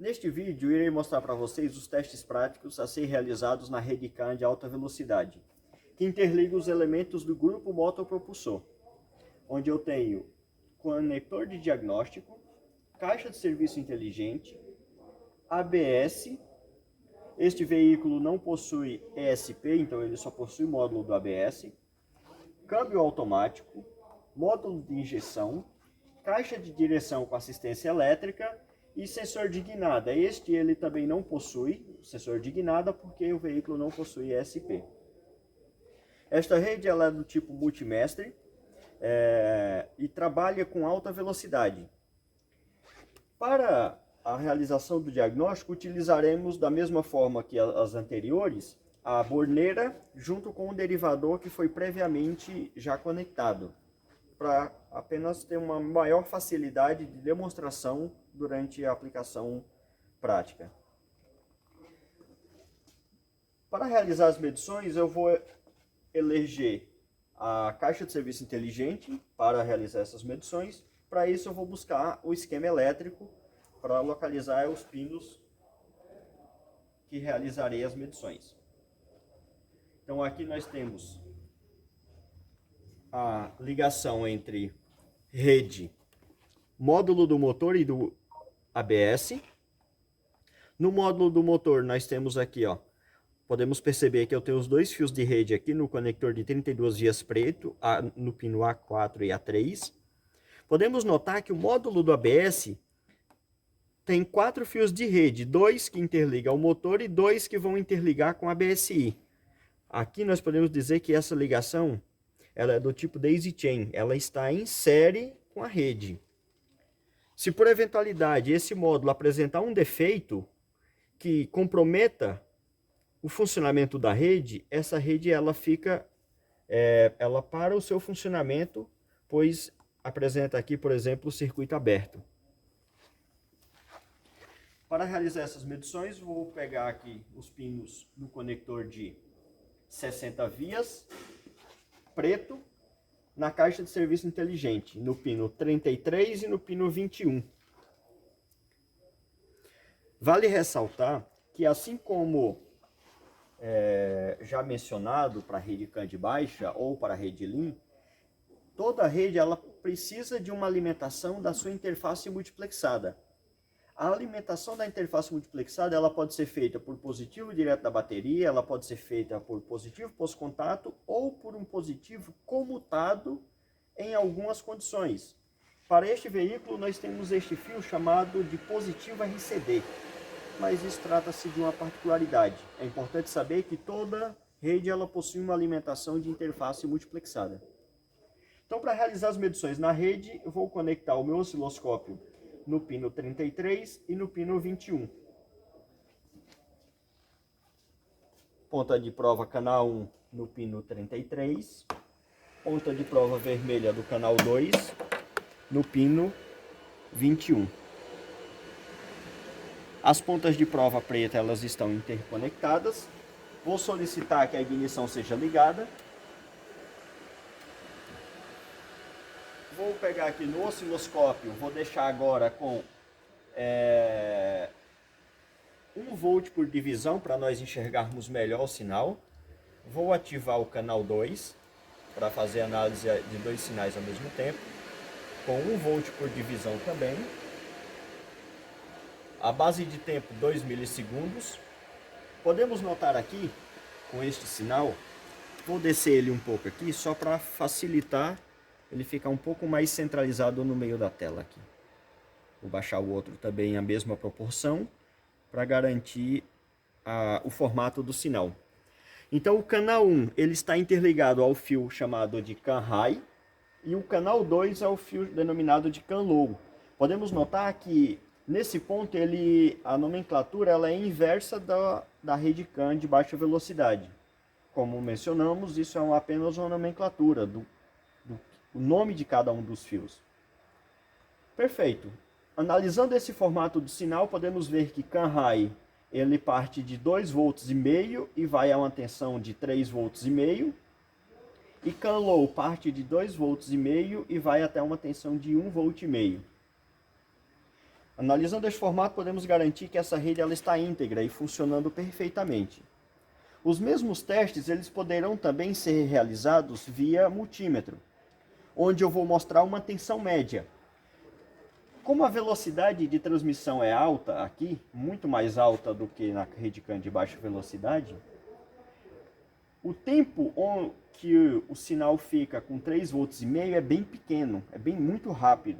Neste vídeo, irei mostrar para vocês os testes práticos a ser realizados na rede CAN de alta velocidade, que interliga os elementos do grupo motopropulsor, onde eu tenho conector de diagnóstico, caixa de serviço inteligente, ABS. Este veículo não possui ESP, então ele só possui módulo do ABS, câmbio automático, módulo de injeção, caixa de direção com assistência elétrica e sensor de guinada. Este ele também não possui sensor de guinada porque o veículo não possui ESP. Esta rede ela é do tipo multimestre e trabalha com alta velocidade. Para a realização do diagnóstico, utilizaremos da mesma forma que as anteriores, a borneira junto com o derivador que foi previamente já conectado, para apenas ter uma maior facilidade de demonstração durante a aplicação prática. Para realizar as medições, eu vou eleger a caixa de serviço inteligente para realizar essas medições. Para isso eu vou buscar o esquema elétrico para localizar os pinos que realizarei as medições. Então aqui nós temos a ligação entre rede, módulo do motor e do ABS. No módulo do motor nós temos aqui, podemos perceber que eu tenho os dois fios de rede aqui no conector de 32 vias preto, no pino A4 e A3. Podemos notar que o módulo do ABS tem 4 fios de rede, 2 que interligam ao motor e 2 que vão interligar com a ABSI. Aqui nós podemos dizer que essa ligação ela é do tipo daisy chain, ela está em série com a rede. Se por eventualidade esse módulo apresentar um defeito que comprometa o funcionamento da rede, essa rede ela fica, ela para o seu funcionamento, pois apresenta aqui, por exemplo, o circuito aberto. Para realizar essas medições, vou pegar aqui os pinos do conector de 60 vias, preto, na caixa de serviço inteligente, no pino 33 e no pino 21. Vale ressaltar que, assim como já mencionado para a rede CAN de baixa ou para a rede LIN, toda rede ela precisa de uma alimentação da sua interface multiplexada. A alimentação da interface multiplexada ela pode ser feita por positivo direto da bateria, ela pode ser feita por positivo pós-contato ou por um positivo comutado em algumas condições. Para este veículo nós temos este fio chamado de positivo RCD, mas isso trata-se de uma particularidade. É importante saber que toda rede ela possui uma alimentação de interface multiplexada. Então, para realizar as medições na rede, eu vou conectar o meu osciloscópio no pino 33 e no pino 21. Ponta de prova canal 1 no pino 33. Ponta de prova vermelha do canal 2 no pino 21. As pontas de prova preta elas estão interconectadas. Vou solicitar que a ignição seja ligada. Vou pegar aqui no osciloscópio, vou deixar agora com 1 volt por divisão para nós enxergarmos melhor o sinal. Vou ativar o canal 2 para fazer análise de 2 sinais ao mesmo tempo, com 1 volt por divisão também. A base de tempo 2 milissegundos. Podemos notar aqui, com este sinal, vou descer ele um pouco aqui só para facilitar ele ficar um pouco mais centralizado no meio da tela aqui. Vou baixar o outro também a mesma proporção para garantir o formato do sinal. Então o canal 1 ele está interligado ao fio chamado de CAN High e o canal 2 é o fio denominado de CAN Low. Podemos notar que nesse ponto a nomenclatura ela é inversa da rede CAN de baixa velocidade. Como mencionamos, isso é apenas uma nomenclatura o nome de cada um dos fios. Perfeito. Analisando esse formato do sinal, podemos ver que CAN High ele parte de 2,5 volts e vai a uma tensão de 3,5 volts. E CAN Low parte de 2,5 volts e vai até uma tensão de 1,5 volt. Analisando este formato, podemos garantir que essa rede ela está íntegra e funcionando perfeitamente. Os mesmos testes eles poderão também ser realizados via multímetro, onde eu vou mostrar uma tensão média. Como a velocidade de transmissão é alta aqui, muito mais alta do que na rede CAN de baixa velocidade, o tempo que o sinal fica com 3,5 volts é bem pequeno, é muito rápido.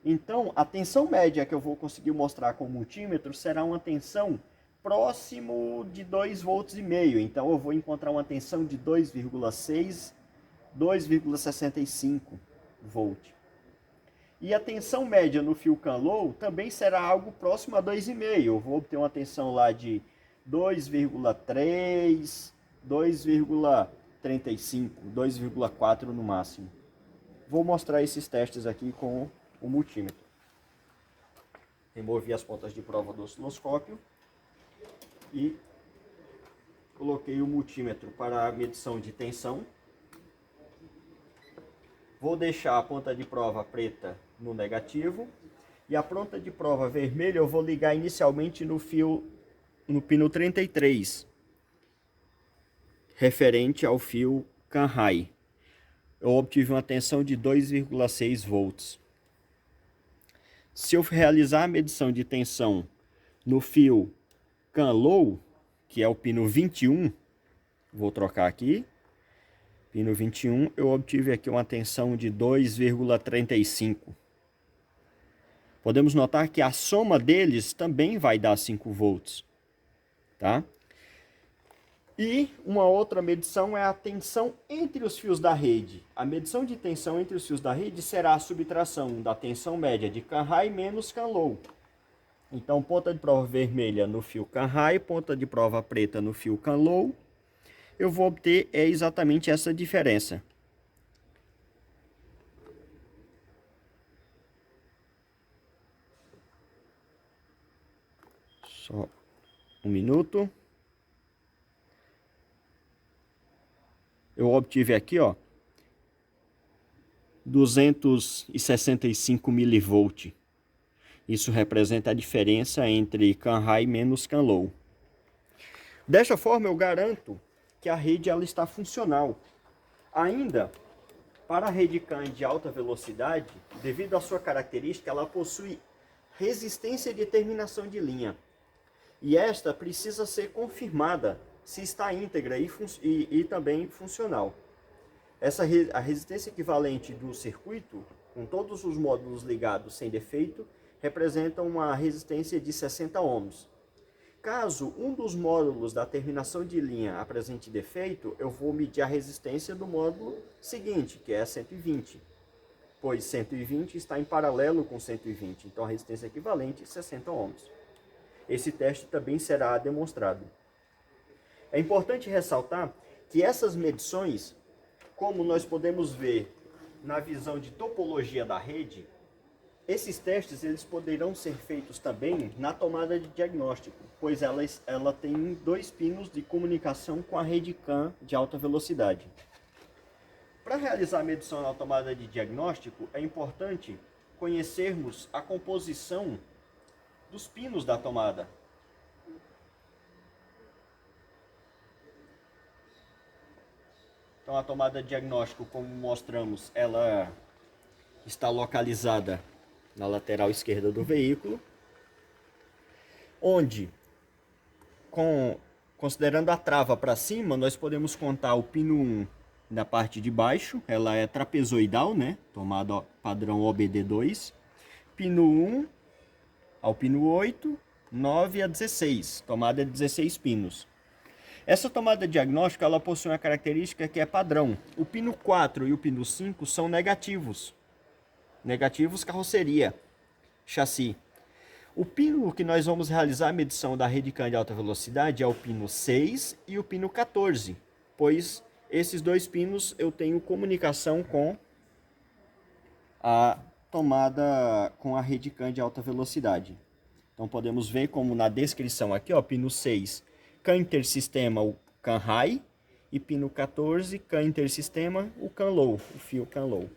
Então, a tensão média que eu vou conseguir mostrar com o multímetro será uma tensão próximo de 2,5 volts. Então, eu vou encontrar uma tensão de 2,6, 2,65 volts. E a tensão média no fio CAN low também será algo próximo a 2,5. Eu vou obter uma tensão lá de 2,3, 2,35, 2,4 no máximo. Vou mostrar esses testes aqui com o multímetro. Removi as pontas de prova do osciloscópio e coloquei o multímetro para a medição de tensão. Vou deixar a ponta de prova preta no negativo e a ponta de prova vermelha eu vou ligar inicialmente no pino 33, referente ao fio CAN high. Eu obtive uma tensão de 2,6 volts. Se eu realizar a medição de tensão no fio CAN low, que é o pino 21, vou trocar aqui, pino 21, eu obtive aqui uma tensão de 2,35. Podemos notar que a soma deles também vai dar 5 volts, tá? E uma outra medição é a tensão entre os fios da rede. A medição de tensão entre os fios da rede será a subtração da tensão média de CAN high menos CAN low. Então, ponta de prova vermelha no fio CAN high, ponta de prova preta no fio CAN low. Eu vou obter exatamente essa diferença. Só um minuto. Eu obtive aqui, ó, 265 milivolt. Isso representa a diferença entre CAN high menos CAN low. Desta forma, eu garanto que a rede ela está funcional. Ainda, para a rede CAN de alta velocidade, devido à sua característica, ela possui resistência de terminação de linha. E esta precisa ser confirmada se está íntegra e também funcional. A resistência equivalente do circuito, com todos os módulos ligados sem defeito, representa uma resistência de 60 ohms. Caso um dos módulos da terminação de linha apresente defeito, eu vou medir a resistência do módulo seguinte, que é 120, pois 120 está em paralelo com 120, então a resistência equivalente é 60 ohms. Esse teste também será demonstrado. É importante ressaltar que essas medições, como nós podemos ver na visão de topologia da rede, esses testes eles poderão ser feitos também na tomada de diagnóstico, pois ela tem 2 pinos de comunicação com a rede CAN de alta velocidade. Para realizar a medição na tomada de diagnóstico, é importante conhecermos a composição dos pinos da tomada. Então a tomada de diagnóstico, como mostramos, ela está localizada na lateral esquerda do veículo, onde, considerando a trava para cima, nós podemos contar o pino 1 na parte de baixo, ela é trapezoidal, né? Tomada padrão OBD2, pino 1 ao pino 8, 9 a 16, tomada de 16 pinos. Essa tomada diagnóstica ela possui uma característica que é padrão. O pino 4 e o pino 5 são negativos. Negativos carroceria, chassi. O pino que nós vamos realizar a medição da rede CAN de alta velocidade é o pino 6 e o pino 14, pois esses 2 pinos eu tenho comunicação com a tomada, com a rede CAN de alta velocidade. Então podemos ver como na descrição aqui, ó, pino 6, CAN intersistema, o CAN high, e pino 14, CAN intersistema, o CAN low, o fio CAN low.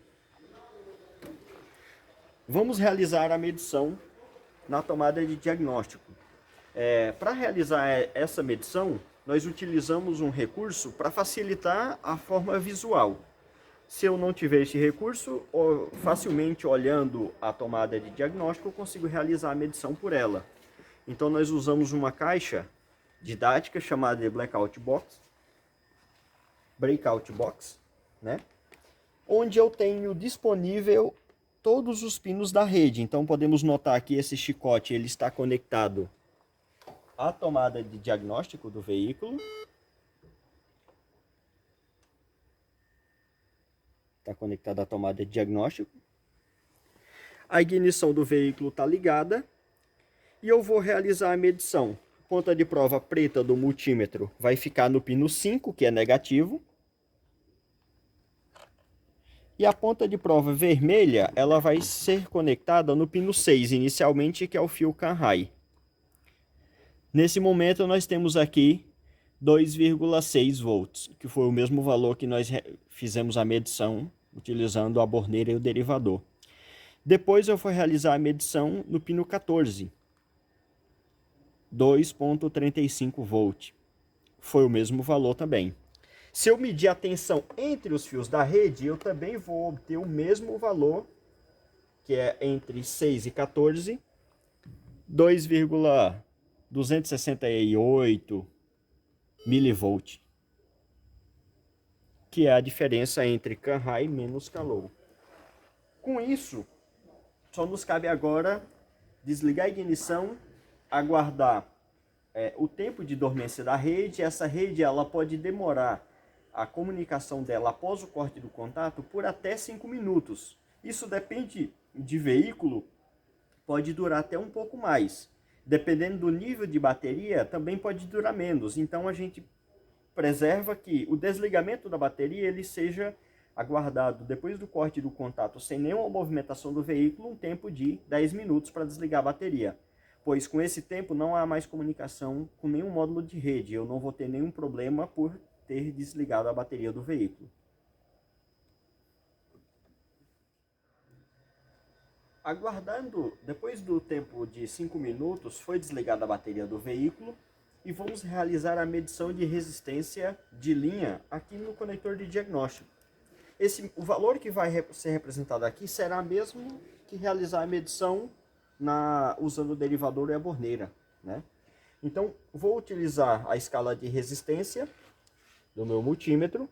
Vamos realizar a medição na tomada de diagnóstico. Para realizar essa medição, nós utilizamos um recurso para facilitar a forma visual. Se eu não tiver esse recurso, facilmente olhando a tomada de diagnóstico, eu consigo realizar a medição por ela. Então nós usamos uma caixa didática chamada de Breakout Box, né? Onde eu tenho disponível todos os pinos da rede. Então podemos notar que esse chicote ele está conectado à tomada de diagnóstico do veículo. Está conectado à tomada de diagnóstico. A ignição do veículo está ligada. E eu vou realizar a medição. Ponta de prova preta do multímetro vai ficar no pino 5, que é negativo. E a ponta de prova vermelha, ela vai ser conectada no pino 6, inicialmente, que é o fio Canhai. Nesse momento, nós temos aqui 2,6 volts, que foi o mesmo valor que nós fizemos a medição, utilizando a borneira e o derivador. Depois eu vou realizar a medição no pino 14, 2,35 volt. Foi o mesmo valor também. Se eu medir a tensão entre os fios da rede, eu também vou obter o mesmo valor, que é entre 6 e 14, 2,268 milivolt, que é a diferença entre Canhai menos calor. Com isso, só nos cabe agora desligar a ignição, aguardar o tempo de dormência da rede. Essa rede ela pode demorar a comunicação dela após o corte do contato por até 5 minutos. Isso depende de veículo, pode durar até um pouco mais. Dependendo do nível de bateria, também pode durar menos. Então a gente preserva que o desligamento da bateria ele seja aguardado depois do corte do contato sem nenhuma movimentação do veículo, um tempo de 10 minutos para desligar a bateria. Pois com esse tempo não há mais comunicação com nenhum módulo de rede. Eu não vou ter nenhum problema por ter desligado a bateria do veículo. Aguardando, depois do tempo de 5 minutos, foi desligada a bateria do veículo e vamos realizar a medição de resistência de linha aqui no conector de diagnóstico. O valor que vai ser representado aqui será mesmo que realizar a medição usando o derivador e a borneira, né? Então, vou utilizar a escala de resistência do meu multímetro.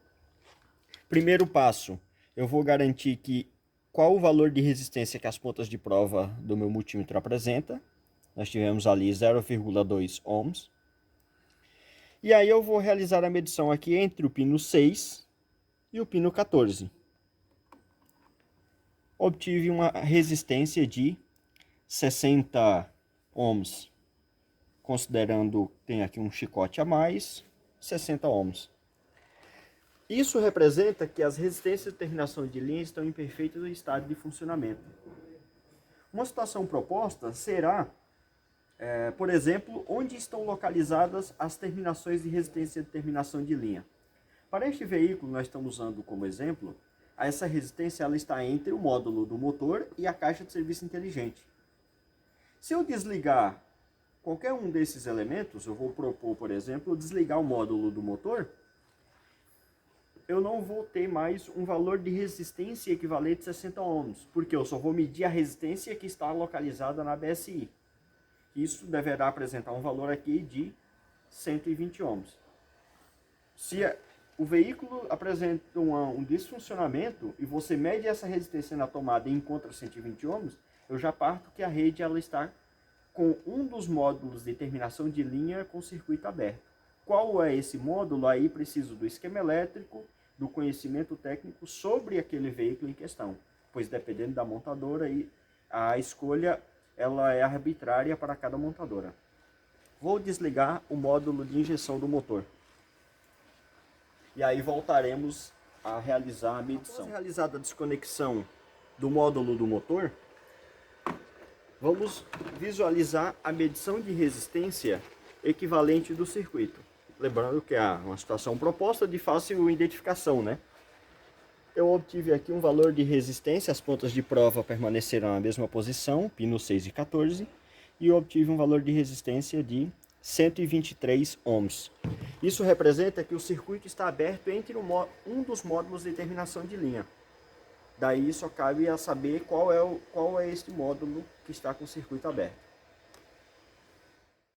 Primeiro passo, eu vou garantir qual o valor de resistência que as pontas de prova do meu multímetro apresenta. Nós tivemos ali 0,2 ohms. E aí eu vou realizar a medição aqui entre o pino 6 e o pino 14. Obtive uma resistência de 60 ohms. Considerando que tem aqui um chicote a mais, 60 ohms. Isso representa que as resistências de terminação de linha estão em perfeito estado de funcionamento. Uma situação proposta será, por exemplo, onde estão localizadas as terminações de resistência de terminação de linha. Para este veículo, nós estamos usando como exemplo, essa resistência ela está entre o módulo do motor e a caixa de serviço inteligente. Se eu desligar qualquer um desses elementos, eu vou propor, por exemplo, desligar o módulo do motor, eu não vou ter mais um valor de resistência equivalente a 60 ohms, porque eu só vou medir a resistência que está localizada na BSI. Isso deverá apresentar um valor aqui de 120 ohms. Se o veículo apresenta um disfuncionamento e você mede essa resistência na tomada e encontra 120 ohms, eu já parto que a rede ela está com um dos módulos de terminação de linha com circuito aberto. Qual é esse módulo? Aí preciso do esquema elétrico, do conhecimento técnico sobre aquele veículo em questão, pois dependendo da montadora, a escolha ela é arbitrária para cada montadora. Vou desligar o módulo de injeção do motor. E aí voltaremos a realizar a medição. Após realizada a desconexão do módulo do motor, vamos visualizar a medição de resistência equivalente do circuito. Lembrando que é uma situação proposta de fácil identificação, né? Eu obtive aqui um valor de resistência, as pontas de prova permanecerão na mesma posição, pino 6 e 14, e eu obtive um valor de resistência de 123 ohms. Isso representa que o circuito está aberto entre um dos módulos de terminação de linha. Daí só cabe a saber qual é este módulo que está com o circuito aberto.